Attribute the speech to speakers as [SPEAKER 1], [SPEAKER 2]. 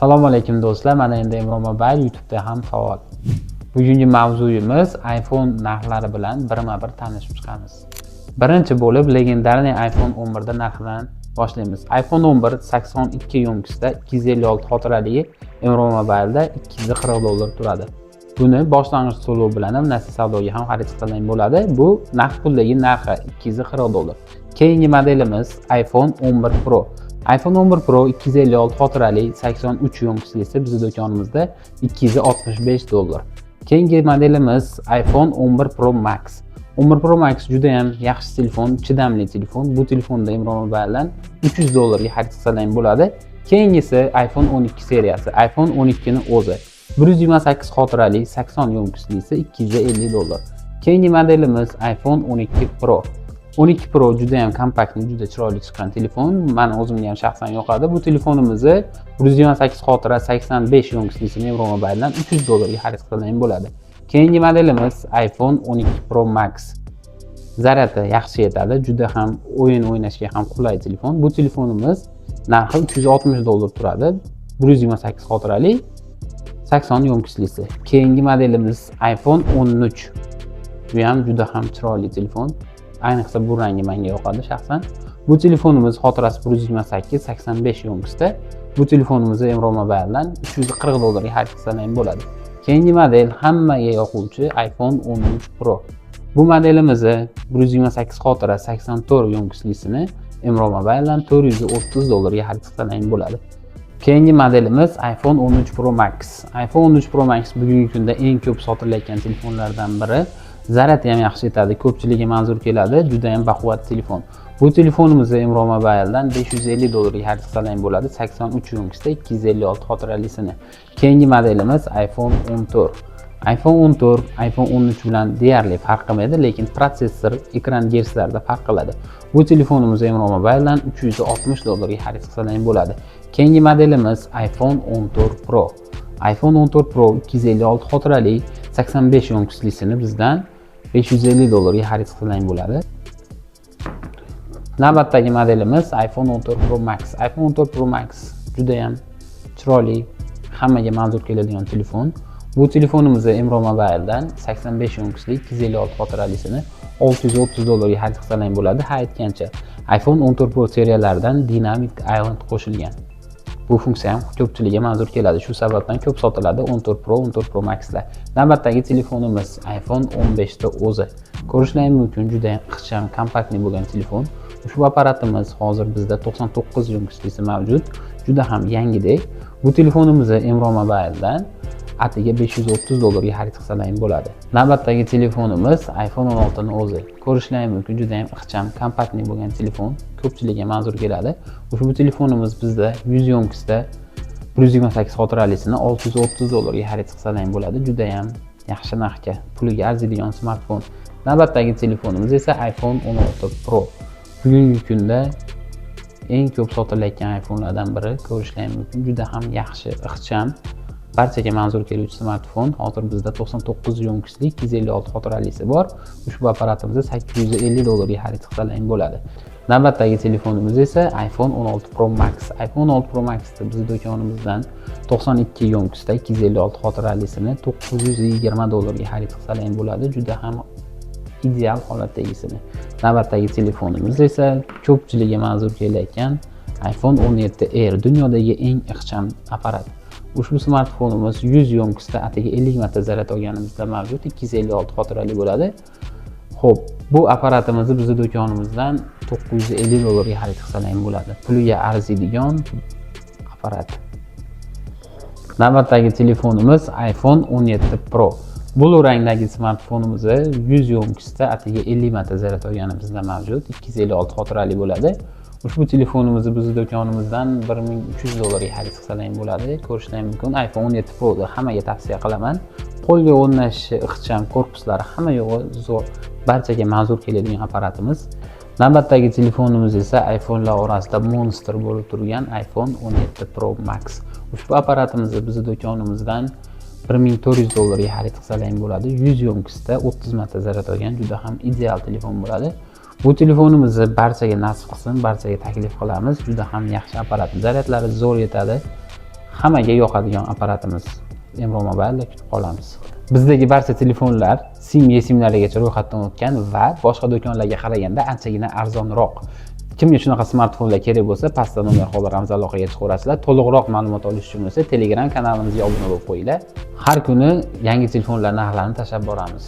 [SPEAKER 1] Assalomu alaykum do'stlar, mana endi Imron Mobile YouTube'da ham faol. Bugungi mavzuyimiz iPhone narxlari bilan birma-bir tanishib chiqamiz. Birinchi bo'lib legendarniy iPhone 11 da narxidan boshlaymiz. iPhone 11 82 yo'nqisida 256 xotirali Imron Mobile'da $240 turadi. Buni boshlang'ich to'lov bilan ham nasib savdoga ham xarid qilgan bo'ladi. Bu naqd puldagi narxi $240. Keyingi modelimiz iPhone 11 Pro. iPhone 11 Pro 256 xotirali 83 yo'nqislisi bizning do'konimizda $265. Keyingi modelimiz iPhone 11 Pro Max. 11 Pro Max juda ham yaxshi telefon, chidamli telefon. Bu telefonda Imron Mobile'dan $300 ga xarid qilsang bo'ladi. Keyingisi iPhone 12 seriyasi. iPhone 12 ni o'zi 128 xotirali 80 yo'nqislisi $250. Keyingi modelimiz iPhone 12 Pro. 12 Pro juda ham kompaktli, juda chiroyli chiqqan telefon. Meni o'zimga ham shaxsan yoqadi. Bu telefonimizni 128 xotira 85 yo'nqislisi Imron Mobile'dan $300 ga xarid qilsang bo'ladi. Keyingi modelimiz iPhone 12 Pro Max. Zaryadi yaxshi yetadi, juda ham o'yin o'ynashga ham qulay telefon. Bu telefonimiz narxi $360 turadi. 128 xotirali 80 yo'nqislisi. Keyingi modelimiz iPhone 13. Bu ham juda ham chiroyli telefon. Ayniqsa bu rangi menga yoqadi shaxsan. Bu telefonimiz xotirasi 128 85 yo'nqisida. Bu telefonimizni Imron Mobile'dan $340 ga xarid qilsang bo'ladi. Keyingi model hammaga yoquvchi iPhone 13 Pro. Bu modelimizni 128 xotira 84 yo'nqislisini Imron Mobile'dan $430 ga xarid qilsang bo'ladi. Keyingi modelimiz iPhone 13 Pro Max. iPhone 13 Pro Max bugungi kunda eng ko'p sotilayotgan telefonlardan biri. Zaryadi ham yaxshi yetadi, ko'pchiligiga manzur keladi, juda ham baquvvat telefon. Bu telefonimizni Imron Mobile'dan $550 ga xarid qilsang bo'ladi, 83 yo'nqisida 256 xotiralisini. Keyingi modelimiz iPhone 14. iPhone 14 iPhone 13 bilan deyarli farq qilmaydi, lekin protsessor, ekran gerslarida farq qiladi. Bu telefonimizni Imron Mobile'dan $360 ga xarid qilsang bo'ladi. Keyingi modelimiz iPhone 14 Pro. iPhone 14 Pro 256 xotirali 85 yo'nqislisini bizdan $550 ga xarid qilsang bo'ladi. Navbatdagi modelimiz iPhone 14 Pro Max. iPhone 14 Pro Max juda ham chiroyli, hammaga manzur keladigan telefon. Bu telefonimizni Imron Mobile'dan 85 yo'nqisli 256 xotiralisini $630 ga xarid qilsang bo'ladi. Ha aytgancha iPhone 14 Pro seriyalaridan Dynamic Island qo'shilgan. Bu funksiya ham ko'pchilikga manzur keladi. Shu sababdan ko'p sotiladi 14 Pro, 14 Pro Max'lar. Navbatdagi telefonimiz iPhone 15 ta o'zi. Ko'rishlaringiz mumkin, juda ham ixcham, kompaktli bo'lgan telefon. Ushbu apparatimiz hozir bizda 99 yo'nqislisi mavjud. Juda ham yangidek. Bu telefonimizni Imron Mobile'dan atiga $530 ga xarid qilsang bo'ladi. Navbatdagi telefonimiz iPhone 16 ni o'zi. Ko'rishlaringiz mumkin, juda ham ixcham, kompaktli bo'lgan telefon. Ko'pchilikga manzur keladi. Ushbu telefonimiz bizda 100 yo'nqisida 128 xotiralisini $630 ga xarid qilsang bo'ladi. Juda ham yaxshi narxga, puliga arziydigan smartfon. Navbatdagi telefonimiz esa iPhone 16 Pro. Bugungi kunda eng ko'p sotilayotgan iPhone'lardan biri. Ko'rishlaringiz mumkin, juda ham yaxshi, ixcham, barchaga manzur keluvchi smartfon. Hozir bizda 99 yo'nqisli 256 xotiralisi bor. Ushbu apparatimizni $850 ga xarid qilsang bo'ladi. Navbatdagi telefonimiz esa iPhone 16 Pro Max. iPhone 16 Pro Max'ni bizning do'konimizdan 92 yo'nqisda 256 xotiralisini $920 ga xarid qilsang bo'ladi. Juda ham ideal holatdagisini. Navbatdagi telefonimiz esa ko'pchilikga manzur kelayotgan iPhone 17 Air, dunyodagi eng ixcham apparat. Ushbu smartfonimiz 100 yo'nqisda atiga 50 marta zaryad olganimizda mavjud, 256 xotirali bo'ladi. Xo'p, bu apparatimizni bizning do'konimizdan $950 ga xarid qilsang bo'ladi. Puliga arziydigan apparat. Navbatdagi telefonimiz iPhone 17 Pro. Bulu rangdagi smartfonimizni 100 yo'nqisda atiga 50 marta zaryad olganimizda mavjud, 256 xotirali bo'ladi. Ushbu telefonimizni bizning do'konimizdan $1300 ga xarid qilsang bo'ladi. Ko'rishlaringiz mumkin, iPhone 17 Pro ni hammaga tavsiya qilaman. Qo'lga o'rnashi, ixcham, korpuslari hamma yo'g'i zo'r, barchaga manzur keladigan apparatimiz. Navbatdagi telefonimiz esa iPhone'lar orasida monster bo'lib turgan iPhone 17 Pro Max. Ushbu apparatimizni bizning do'konimizdan $1400 ga xarid qilsang bo'ladi. 100 yo'nqisda 30 marta zaryad olgan, juda ham ideal telefon bo'ladi. Bu telefonimizni barchaga nasib qilsin, barchaga taklif qilamiz. Juda ham yaxshi apparat. Zaryadlari zo'r yetadi. Hammaga yoqadigan apparatimiz Emromobile kutib qolamiz. Bizdagi barcha telefonlar SIM, eSIMlarigacha ro'yxatdan o'tgan va boshqa do'konlarga qaraganda anchagina arzonroq. Kimga shunaqa smartfonlar kerak bo'lsa, pastda nomer qoldirib ramz aloqaga chiqaverasizlar. To'liqroq ma'lumot olish uchun esa Telegram kanalimizga obuna bo'lib qo'yinglar. Har kuni yangi telefonlar narxlarini tashlab boramiz.